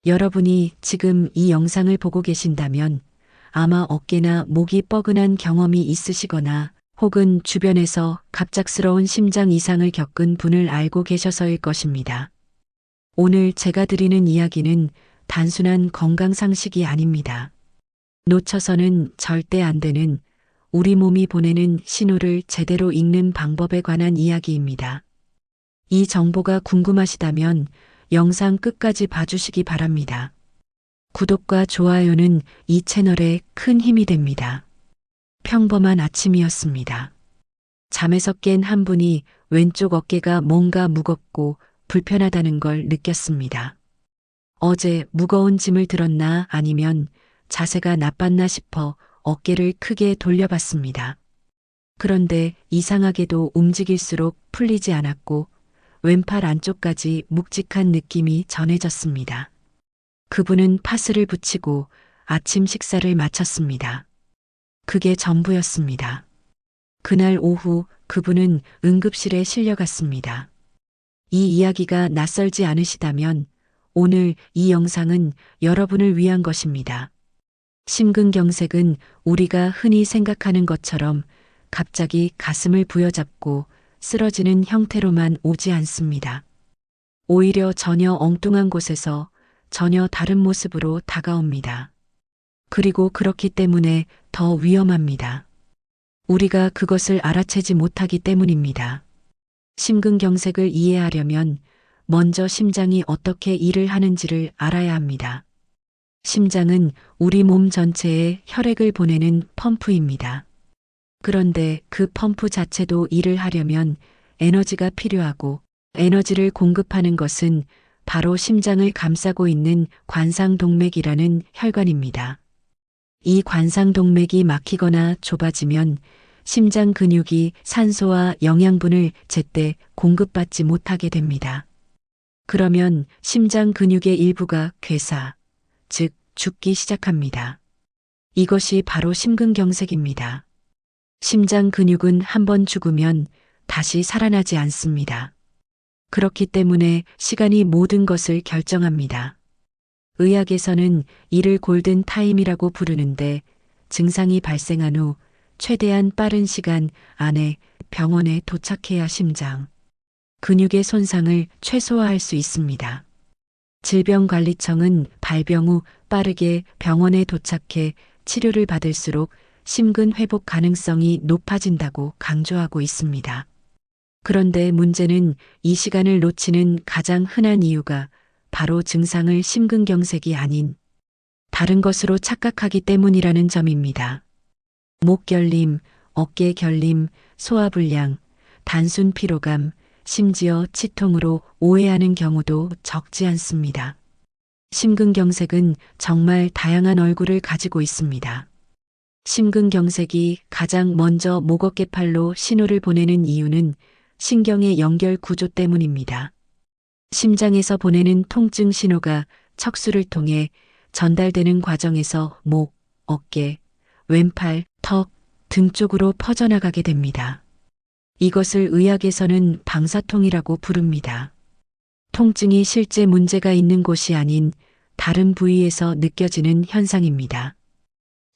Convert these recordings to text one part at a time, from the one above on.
여러분이 지금 이 영상을 보고 계신다면 아마 어깨나 목이 뻐근한 경험이 있으시거나 혹은 주변에서 갑작스러운 심장 이상을 겪은 분을 알고 계셔서일 것입니다. 오늘 제가 드리는 이야기는 단순한 건강 상식이 아닙니다. 놓쳐서는 절대 안 되는 우리 몸이 보내는 신호를 제대로 읽는 방법에 관한 이야기입니다. 이 정보가 궁금하시다면 영상 끝까지 봐주시기 바랍니다. 구독과 좋아요는 이 채널에 큰 힘이 됩니다. 평범한 아침이었습니다. 잠에서 깬 한 분이 왼쪽 어깨가 뭔가 무겁고 불편하다는 걸 느꼈습니다. 어제 무거운 짐을 들었나 아니면 자세가 나빴나 싶어 어깨를 크게 돌려봤습니다. 그런데 이상하게도 움직일수록 풀리지 않았고 왼팔 안쪽까지 묵직한 느낌이 전해졌습니다. 그분은 파스를 붙이고 아침 식사를 마쳤습니다. 그게 전부였습니다. 그날 오후 그분은 응급실에 실려갔습니다. 이 이야기가 낯설지 않으시다면 오늘 이 영상은 여러분을 위한 것입니다. 심근경색은 우리가 흔히 생각하는 것처럼 갑자기 가슴을 부여잡고 쓰러지는 형태로만 오지 않습니다. 오히려 전혀 엉뚱한 곳에서 전혀 다른 모습으로 다가옵니다. 그리고 그렇기 때문에 더 위험합니다. 우리가 그것을 알아채지 못하기 때문입니다. 심근경색을 이해하려면 먼저 심장이 어떻게 일을 하는지를 알아야 합니다. 심장은 우리 몸 전체에 혈액을 보내는 펌프입니다. 그런데 그 펌프 자체도 일을 하려면 에너지가 필요하고 에너지를 공급하는 것은 바로 심장을 감싸고 있는 관상동맥이라는 혈관입니다. 이 관상동맥이 막히거나 좁아지면 심장 근육이 산소와 영양분을 제때 공급받지 못하게 됩니다. 그러면 심장 근육의 일부가 괴사, 즉 죽기 시작합니다. 이것이 바로 심근경색입니다. 심장 근육은 한번 죽으면 다시 살아나지 않습니다. 그렇기 때문에 시간이 모든 것을 결정합니다. 의학에서는 이를 골든 타임이라고 부르는데 증상이 발생한 후 최대한 빠른 시간 안에 병원에 도착해야 심장 근육의 손상을 최소화할 수 있습니다. 질병관리청은 발병 후 빠르게 병원에 도착해 치료를 받을수록 심근 회복 가능성이 높아진다고 강조하고 있습니다. 그런데 문제는 이 시간을 놓치는 가장 흔한 이유가 바로 증상을 심근경색이 아닌 다른 것으로 착각하기 때문이라는 점입니다. 목 결림, 어깨 결림, 소화불량, 단순 피로감, 심지어 치통으로 오해하는 경우도 적지 않습니다. 심근경색은 정말 다양한 얼굴을 가지고 있습니다. 심근경색이 가장 먼저 목 어깨팔로 신호를 보내는 이유는 신경의 연결 구조 때문입니다. 심장에서 보내는 통증 신호가 척수를 통해 전달되는 과정에서 목, 어깨, 왼팔, 턱 등 쪽으로 퍼져나가게 됩니다. 이것을 의학에서는 방사통이라고 부릅니다. 통증이 실제 문제가 있는 곳이 아닌 다른 부위에서 느껴지는 현상입니다.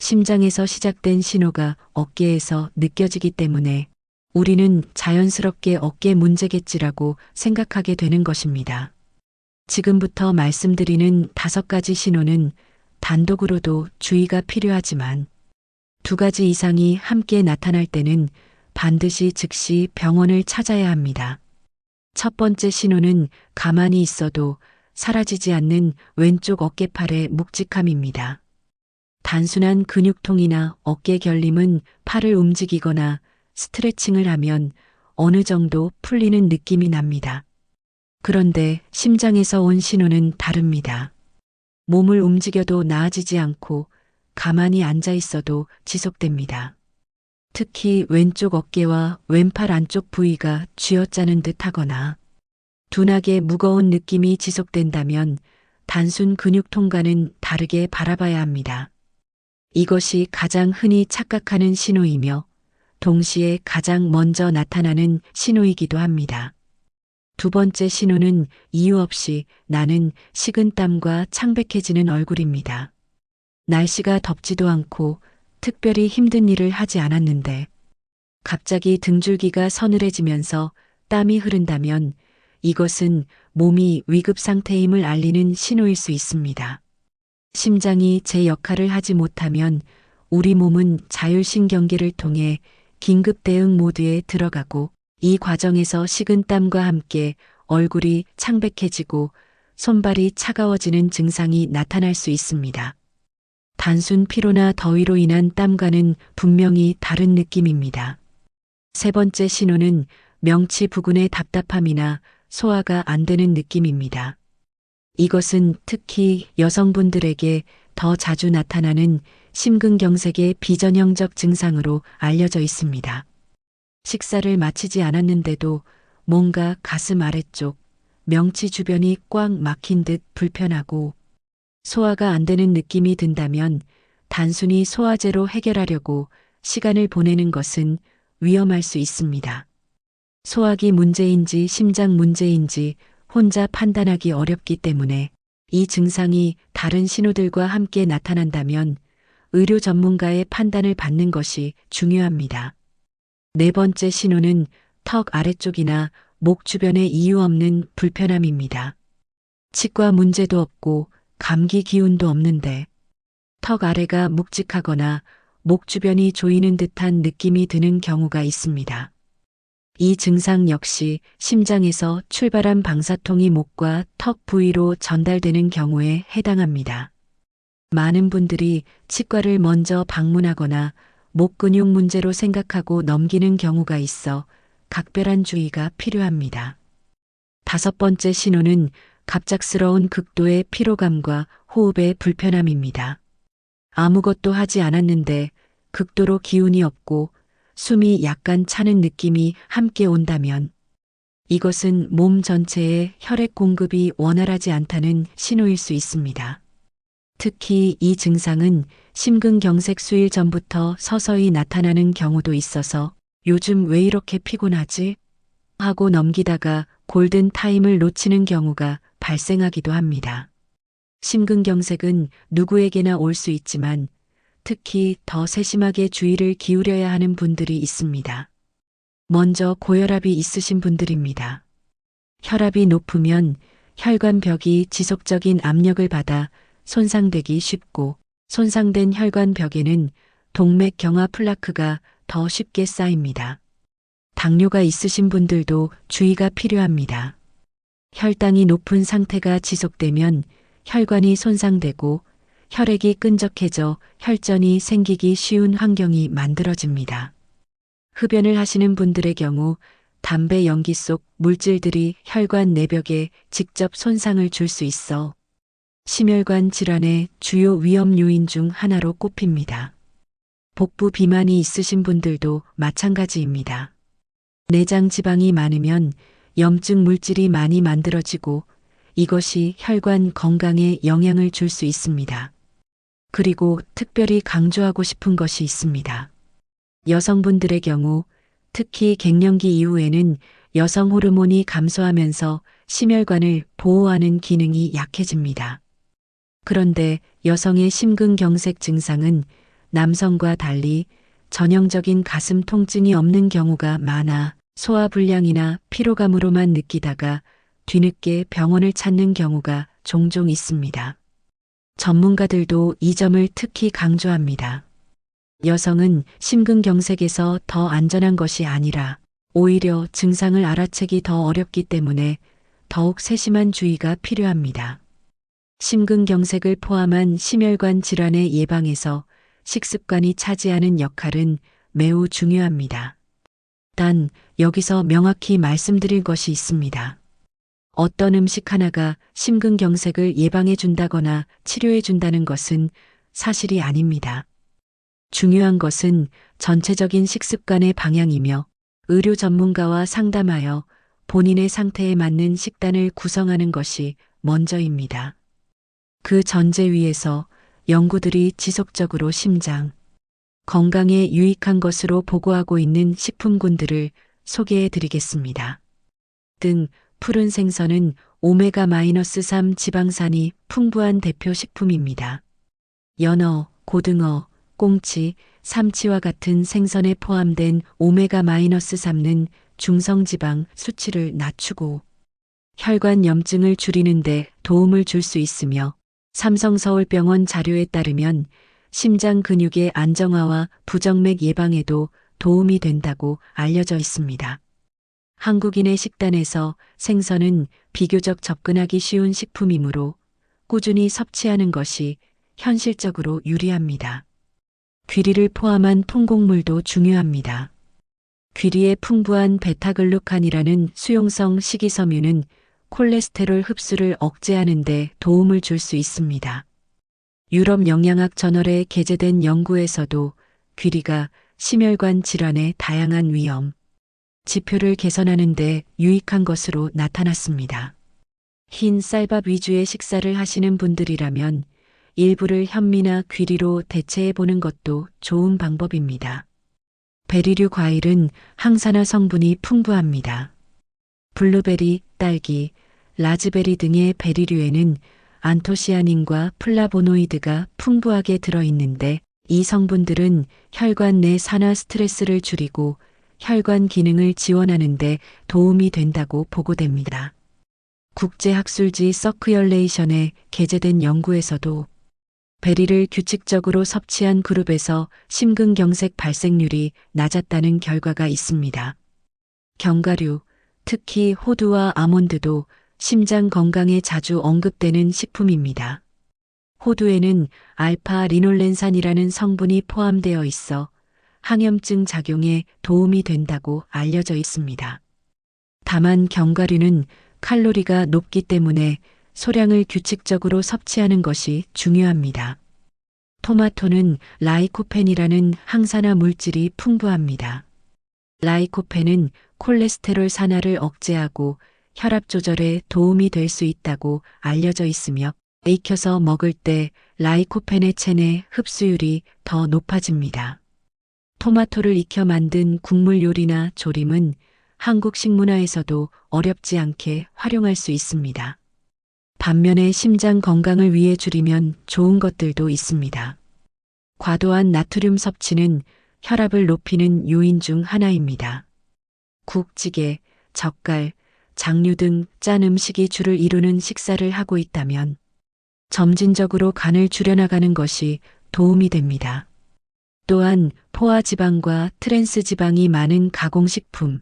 심장에서 시작된 신호가 어깨에서 느껴지기 때문에 우리는 자연스럽게 어깨 문제겠지라고 생각하게 되는 것입니다. 지금부터 말씀드리는 5가지 신호는 단독으로도 주의가 필요하지만 2가지 이상이 함께 나타날 때는 반드시 즉시 병원을 찾아야 합니다. 첫 번째 신호는 가만히 있어도 사라지지 않는 왼쪽 어깨팔의 묵직함입니다. 단순한 근육통이나 어깨 결림은 팔을 움직이거나 스트레칭을 하면 어느 정도 풀리는 느낌이 납니다. 그런데 심장에서 온 신호는 다릅니다. 몸을 움직여도 나아지지 않고 가만히 앉아 있어도 지속됩니다. 특히 왼쪽 어깨와 왼팔 안쪽 부위가 쥐어짜는 듯 하거나 둔하게 무거운 느낌이 지속된다면 단순 근육통과는 다르게 바라봐야 합니다. 이것이 가장 흔히 착각하는 신호이며 동시에 가장 먼저 나타나는 신호이기도 합니다. 두 번째 신호는 이유 없이 나는 식은땀과 창백해지는 얼굴입니다. 날씨가 덥지도 않고 특별히 힘든 일을 하지 않았는데 갑자기 등줄기가 서늘해지면서 땀이 흐른다면 이것은 몸이 위급 상태임을 알리는 신호일 수 있습니다. 심장이 제 역할을 하지 못하면 우리 몸은 자율신경계를 통해 긴급 대응 모드에 들어가고 이 과정에서 식은땀과 함께 얼굴이 창백해지고 손발이 차가워지는 증상이 나타날 수 있습니다. 단순 피로나 더위로 인한 땀과는 분명히 다른 느낌입니다. 세 번째 신호는 명치 부근의 답답함이나 소화가 안 되는 느낌입니다. 이것은 특히 여성분들에게 더 자주 나타나는 심근경색의 비전형적 증상으로 알려져 있습니다. 식사를 마치지 않았는데도 뭔가 가슴 아래쪽, 명치 주변이 꽉 막힌 듯 불편하고 소화가 안 되는 느낌이 든다면 단순히 소화제로 해결하려고 시간을 보내는 것은 위험할 수 있습니다. 소화기 문제인지 심장 문제인지 혼자 판단하기 어렵기 때문에 이 증상이 다른 신호들과 함께 나타난다면 의료 전문가의 판단을 받는 것이 중요합니다. 네 번째 신호는 턱 아래쪽이나 목 주변의 이유 없는 불편함입니다. 치과 문제도 없고 감기 기운도 없는데 턱 아래가 묵직하거나 목 주변이 조이는 듯한 느낌이 드는 경우가 있습니다. 이 증상 역시 심장에서 출발한 방사통이 목과 턱 부위로 전달되는 경우에 해당합니다. 많은 분들이 치과를 먼저 방문하거나 목 근육 문제로 생각하고 넘기는 경우가 있어 각별한 주의가 필요합니다. 다섯 번째 신호는 갑작스러운 극도의 피로감과 호흡의 불편함입니다. 아무것도 하지 않았는데 극도로 기운이 없고 숨이 약간 차는 느낌이 함께 온다면 이것은 몸 전체에 혈액 공급이 원활하지 않다는 신호일 수 있습니다. 특히 이 증상은 심근경색 수일 전부터 서서히 나타나는 경우도 있어서 요즘 왜 이렇게 피곤하지? 하고 넘기다가 골든 타임을 놓치는 경우가 발생하기도 합니다. 심근경색은 누구에게나 올 수 있지만 특히 더 세심하게 주의를 기울여야 하는 분들이 있습니다. 먼저 고혈압이 있으신 분들입니다. 혈압이 높으면 혈관벽이 지속적인 압력을 받아 손상되기 쉽고 손상된 혈관벽에는 동맥경화 플라크가 더 쉽게 쌓입니다. 당뇨가 있으신 분들도 주의가 필요합니다. 혈당이 높은 상태가 지속되면 혈관이 손상되고 혈액이 끈적해져 혈전이 생기기 쉬운 환경이 만들어집니다. 흡연을 하시는 분들의 경우 담배 연기 속 물질들이 혈관 내벽에 직접 손상을 줄 수 있어 심혈관 질환의 주요 위험 요인 중 하나로 꼽힙니다. 복부 비만이 있으신 분들도 마찬가지입니다. 내장 지방이 많으면 염증 물질이 많이 만들어지고 이것이 혈관 건강에 영향을 줄 수 있습니다. 그리고 특별히 강조하고 싶은 것이 있습니다. 여성분들의 경우 특히 갱년기 이후에는 여성 호르몬이 감소하면서 심혈관을 보호하는 기능이 약해집니다. 그런데 여성의 심근경색 증상은 남성과 달리 전형적인 가슴 통증이 없는 경우가 많아 소화불량이나 피로감으로만 느끼다가 뒤늦게 병원을 찾는 경우가 종종 있습니다. 전문가들도 이 점을 특히 강조합니다. 여성은 심근경색에서 더 안전한 것이 아니라 오히려 증상을 알아채기 더 어렵기 때문에 더욱 세심한 주의가 필요합니다. 심근경색을 포함한 심혈관 질환의 예방에서 식습관이 차지하는 역할은 매우 중요합니다. 단, 여기서 명확히 말씀드릴 것이 있습니다. 어떤 음식 하나가 심근경색을 예방해 준다거나 치료해 준다는 것은 사실이 아닙니다. 중요한 것은 전체적인 식습관의 방향이며 의료 전문가와 상담하여 본인의 상태에 맞는 식단을 구성하는 것이 먼저입니다. 그 전제 위에서 연구들이 지속적으로 심장 건강에 유익한 것으로 보고하고 있는 식품군들을 소개해 드리겠습니다. 등 푸른 생선은 오메가-3 지방산이 풍부한 대표 식품입니다. 연어, 고등어, 꽁치, 삼치와 같은 생선에 포함된 오메가-3는 중성지방 수치를 낮추고 혈관 염증을 줄이는 데 도움을 줄 수 있으며 삼성서울병원 자료에 따르면 심장 근육의 안정화와 부정맥 예방에도 도움이 된다고 알려져 있습니다. 한국인의 식단에서 생선은 비교적 접근하기 쉬운 식품이므로 꾸준히 섭취하는 것이 현실적으로 유리합니다. 귀리를 포함한 통곡물도 중요합니다. 귀리의 풍부한 베타글루칸이라는 수용성 식이섬유는 콜레스테롤 흡수를 억제하는 데 도움을 줄 수 있습니다. 유럽 영양학 저널에 게재된 연구에서도 귀리가 심혈관 질환의 다양한 위험, 지표를 개선하는 데 유익한 것으로 나타났습니다. 흰 쌀밥 위주의 식사를 하시는 분들이라면 일부를 현미나 귀리로 대체해 보는 것도 좋은 방법입니다. 베리류 과일은 항산화 성분이 풍부합니다. 블루베리, 딸기, 라즈베리 등의 베리류에는 안토시아닌과 플라보노이드가 풍부하게 들어있는데 이 성분들은 혈관 내 산화 스트레스를 줄이고 혈관 기능을 지원하는 데 도움이 된다고 보고됩니다. 국제학술지 서큘레이션에 게재된 연구에서도 베리를 규칙적으로 섭취한 그룹에서 심근경색 발생률이 낮았다는 결과가 있습니다. 견과류, 특히 호두와 아몬드도 심장 건강에 자주 언급되는 식품입니다. 호두에는 알파 리놀렌산이라는 성분이 포함되어 있어 항염증 작용에 도움이 된다고 알려져 있습니다. 다만 견과류는 칼로리가 높기 때문에 소량을 규칙적으로 섭취하는 것이 중요합니다. 토마토는 라이코펜이라는 항산화 물질이 풍부합니다. 라이코펜은 콜레스테롤 산화를 억제하고 혈압 조절에 도움이 될 수 있다고 알려져 있으며 익혀서 먹을 때 라이코펜의 체내 흡수율이 더 높아집니다. 토마토를 익혀 만든 국물 요리나 조림은 한국 식문화에서도 어렵지 않게 활용할 수 있습니다. 반면에 심장 건강을 위해 줄이면 좋은 것들도 있습니다. 과도한 나트륨 섭취는 혈압을 높이는 요인 중 하나입니다. 국, 찌개, 젓갈, 장류 등 짠 음식이 주를 이루는 식사를 하고 있다면 점진적으로 간을 줄여나가는 것이 도움이 됩니다. 또한 포화지방과 트랜스지방이 많은 가공식품,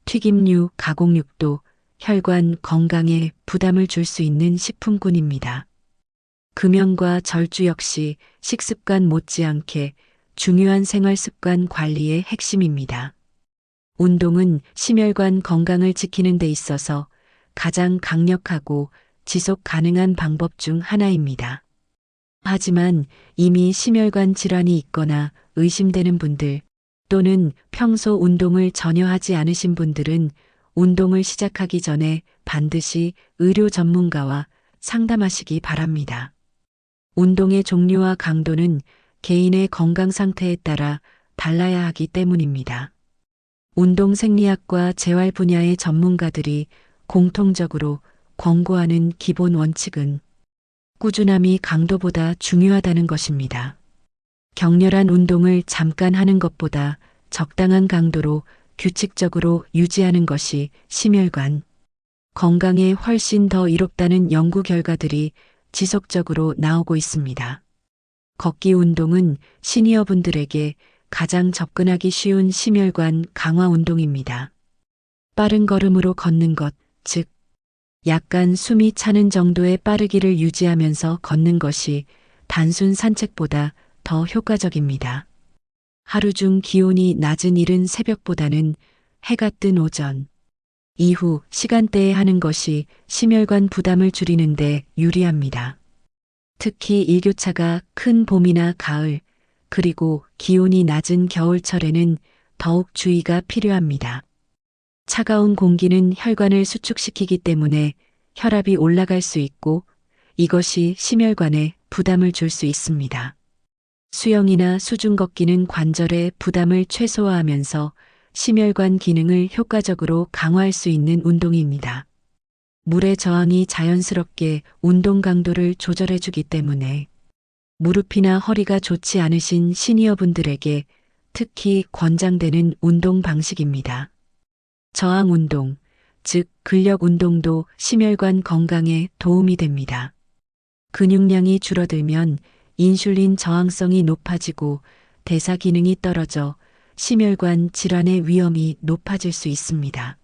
튀김류, 가공육도 혈관 건강에 부담을 줄 수 있는 식품군입니다. 금연과 절주 역시 식습관 못지않게 중요한 생활습관 관리의 핵심입니다. 운동은 심혈관 건강을 지키는 데 있어서 가장 강력하고 지속 가능한 방법 중 하나입니다. 하지만 이미 심혈관 질환이 있거나 의심되는 분들 또는 평소 운동을 전혀 하지 않으신 분들은 운동을 시작하기 전에 반드시 의료 전문가와 상담하시기 바랍니다. 운동의 종류와 강도는 개인의 건강 상태에 따라 달라야 하기 때문입니다. 운동 생리학과 재활 분야의 전문가들이 공통적으로 권고하는 기본 원칙은 꾸준함이 강도보다 중요하다는 것입니다. 격렬한 운동을 잠깐 하는 것보다 적당한 강도로 규칙적으로 유지하는 것이 심혈관 건강에 훨씬 더 이롭다는 연구 결과들이 지속적으로 나오고 있습니다. 걷기 운동은 시니어분들에게 가장 접근하기 쉬운 심혈관 강화 운동입니다. 빠른 걸음으로 걷는 것, 즉 약간 숨이 차는 정도의 빠르기를 유지하면서 걷는 것이 단순 산책보다 더 효과적입니다. 하루 중 기온이 낮은 이른 새벽보다는 해가 뜬 오전, 이후 시간대에 하는 것이 심혈관 부담을 줄이는 데 유리합니다. 특히 일교차가 큰 봄이나 가을, 그리고 기온이 낮은 겨울철에는 더욱 주의가 필요합니다. 차가운 공기는 혈관을 수축시키기 때문에 혈압이 올라갈 수 있고 이것이 심혈관에 부담을 줄 수 있습니다. 수영이나 수중 걷기는 관절의 부담을 최소화하면서 심혈관 기능을 효과적으로 강화할 수 있는 운동입니다. 물의 저항이 자연스럽게 운동 강도를 조절해주기 때문에 무릎이나 허리가 좋지 않으신 시니어분들에게 특히 권장되는 운동 방식입니다. 저항 운동, 즉 근력 운동도 심혈관 건강에 도움이 됩니다. 근육량이 줄어들면 인슐린 저항성이 높아지고 대사 기능이 떨어져 심혈관 질환의 위험이 높아질 수 있습니다.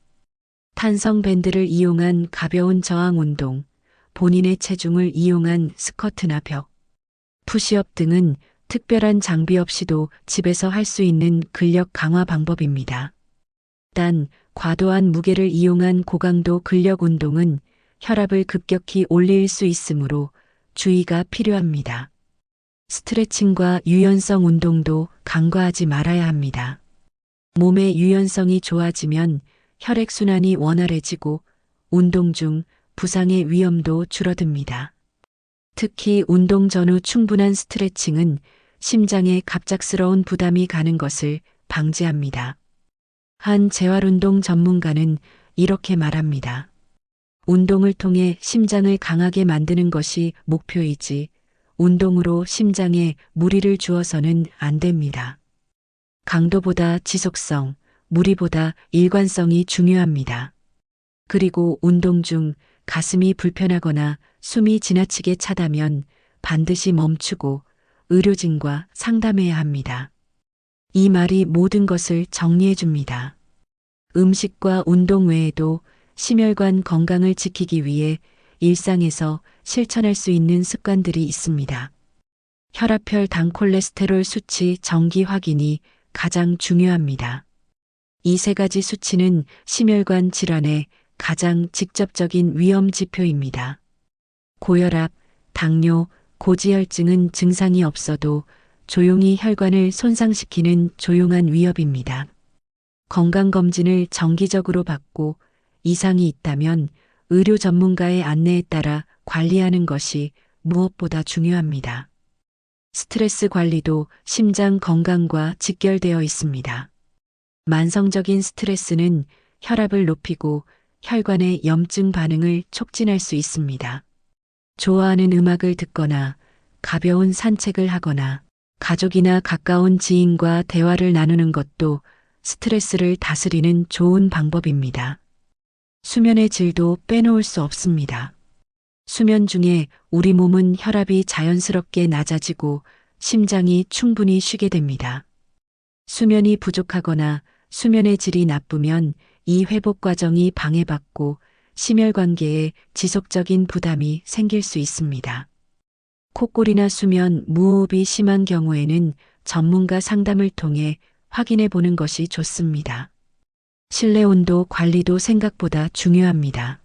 탄성 밴드를 이용한 가벼운 저항 운동, 본인의 체중을 이용한 스쿼트나 벽, 푸시업 등은 특별한 장비 없이도 집에서 할 수 있는 근력 강화 방법입니다. 단, 과도한 무게를 이용한 고강도 근력 운동은 혈압을 급격히 올릴 수 있으므로 주의가 필요합니다. 스트레칭과 유연성 운동도 간과하지 말아야 합니다. 몸의 유연성이 좋아지면 혈액순환이 원활해지고 운동 중 부상의 위험도 줄어듭니다. 특히 운동 전후 충분한 스트레칭은 심장에 갑작스러운 부담이 가는 것을 방지합니다. 한 재활운동 전문가는 이렇게 말합니다. 운동을 통해 심장을 강하게 만드는 것이 목표이지 운동으로 심장에 무리를 주어서는 안 됩니다. 강도보다 지속성, 무리보다 일관성이 중요합니다. 그리고 운동 중 가슴이 불편하거나 숨이 지나치게 차다면 반드시 멈추고 의료진과 상담해야 합니다. 이 말이 모든 것을 정리해 줍니다. 음식과 운동 외에도 심혈관 건강을 지키기 위해 일상에서 실천할 수 있는 습관들이 있습니다. 혈압별 당 콜레스테롤 수치 정기 확인이 가장 중요합니다. 이 세 가지 수치는 심혈관 질환의 가장 직접적인 위험 지표입니다. 고혈압, 당뇨, 고지혈증은 증상이 없어도 조용히 혈관을 손상시키는 조용한 위협입니다. 건강검진을 정기적으로 받고 이상이 있다면 의료 전문가의 안내에 따라 관리하는 것이 무엇보다 중요합니다. 스트레스 관리도 심장 건강과 직결되어 있습니다. 만성적인 스트레스는 혈압을 높이고 혈관의 염증 반응을 촉진할 수 있습니다. 좋아하는 음악을 듣거나 가벼운 산책을 하거나 가족이나 가까운 지인과 대화를 나누는 것도 스트레스를 다스리는 좋은 방법입니다. 수면의 질도 빼놓을 수 없습니다. 수면 중에 우리 몸은 혈압이 자연스럽게 낮아지고 심장이 충분히 쉬게 됩니다. 수면이 부족하거나 수면의 질이 나쁘면 이 회복 과정이 방해받고 심혈관계에 지속적인 부담이 생길 수 있습니다. 코골이나 수면 무호흡이 심한 경우에는 전문가 상담을 통해 확인해 보는 것이 좋습니다. 실내 온도 관리도 생각보다 중요합니다.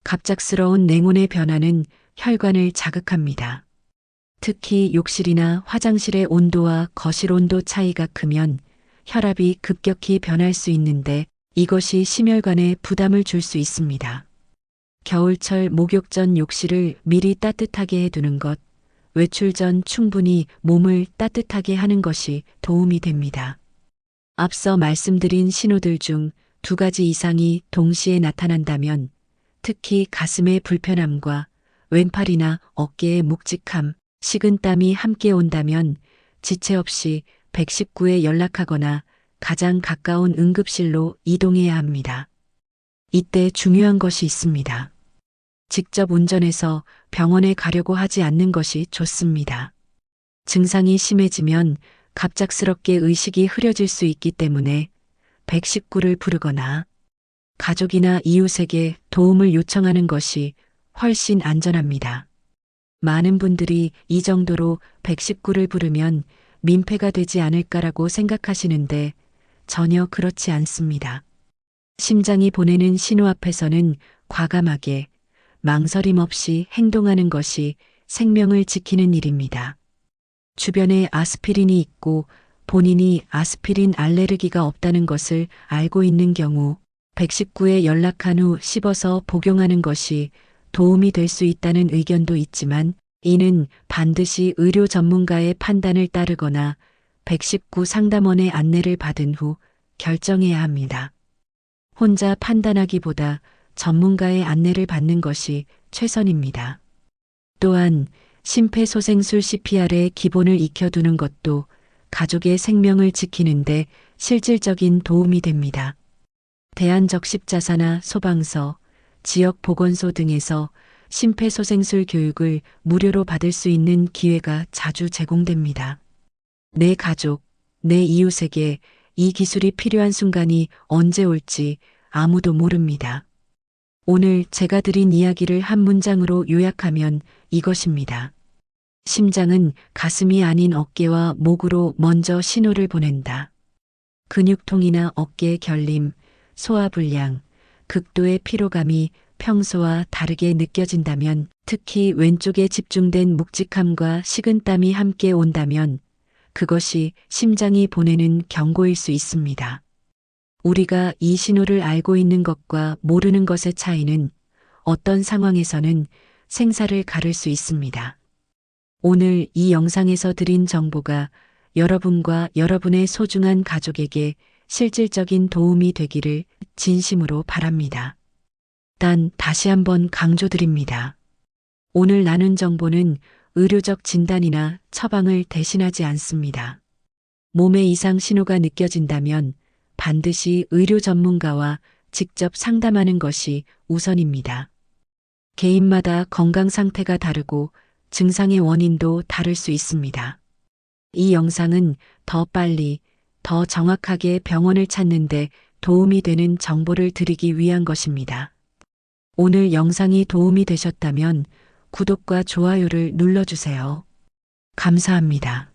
갑작스러운 냉온의 변화는 혈관을 자극합니다. 특히 욕실이나 화장실의 온도와 거실 온도 차이가 크면 혈압이 급격히 변할 수 있는데 이것이 심혈관에 부담을 줄 수 있습니다. 겨울철 목욕 전 욕실을 미리 따뜻하게 해두는 것, 외출 전 충분히 몸을 따뜻하게 하는 것이 도움이 됩니다. 앞서 말씀드린 신호들 중 2가지 이상이 동시에 나타난다면 특히 가슴의 불편함과 왼팔이나 어깨의 묵직함, 식은땀이 함께 온다면 지체 없이 119에 연락하거나 가장 가까운 응급실로 이동해야 합니다. 이때 중요한 것이 있습니다. 직접 운전해서 병원에 가려고 하지 않는 것이 좋습니다. 증상이 심해지면 갑작스럽게 의식이 흐려질 수 있기 때문에 119를 부르거나 가족이나 이웃에게 도움을 요청하는 것이 훨씬 안전합니다. 많은 분들이 이 정도로 119를 부르면 민폐가 되지 않을까라고 생각하시는데 전혀 그렇지 않습니다. 심장이 보내는 신호 앞에서는 과감하게 망설임 없이 행동하는 것이 생명을 지키는 일입니다. 주변에 아스피린이 있고 본인이 아스피린 알레르기가 없다는 것을 알고 있는 경우 119에 연락한 후 씹어서 복용하는 것이 도움이 될 수 있다는 의견도 있지만 이는 반드시 의료 전문가의 판단을 따르거나 119 상담원의 안내를 받은 후 결정해야 합니다. 혼자 판단하기보다 전문가의 안내를 받는 것이 최선입니다. 또한 심폐소생술 CPR의 기본을 익혀두는 것도 가족의 생명을 지키는데 실질적인 도움이 됩니다. 대한적십자사나 소방서, 지역보건소 등에서 심폐소생술 교육을 무료로 받을 수 있는 기회가 자주 제공됩니다. 내 가족, 내 이웃에게 이 기술이 필요한 순간이 언제 올지 아무도 모릅니다. 오늘 제가 드린 이야기를 한 문장으로 요약하면 이것입니다. 심장은 가슴이 아닌 어깨와 목으로 먼저 신호를 보낸다. 근육통이나 어깨 결림, 소화불량, 극도의 피로감이 평소와 다르게 느껴진다면, 특히 왼쪽에 집중된 묵직함과 식은땀이 함께 온다면 그것이 심장이 보내는 경고일 수 있습니다. 우리가 이 신호를 알고 있는 것과 모르는 것의 차이는 어떤 상황에서는 생사를 가를 수 있습니다. 오늘 이 영상에서 드린 정보가 여러분과 여러분의 소중한 가족에게 실질적인 도움이 되기를 진심으로 바랍니다. 단 다시 한번 강조드립니다. 오늘 나눈 정보는 의료적 진단이나 처방을 대신하지 않습니다. 몸에 이상 신호가 느껴진다면 반드시 의료 전문가와 직접 상담하는 것이 우선입니다. 개인마다 건강 상태가 다르고 증상의 원인도 다를 수 있습니다. 이 영상은 더 빨리, 더 정확하게 병원을 찾는데 도움이 되는 정보를 드리기 위한 것입니다. 오늘 영상이 도움이 되셨다면 구독과 좋아요를 눌러주세요. 감사합니다.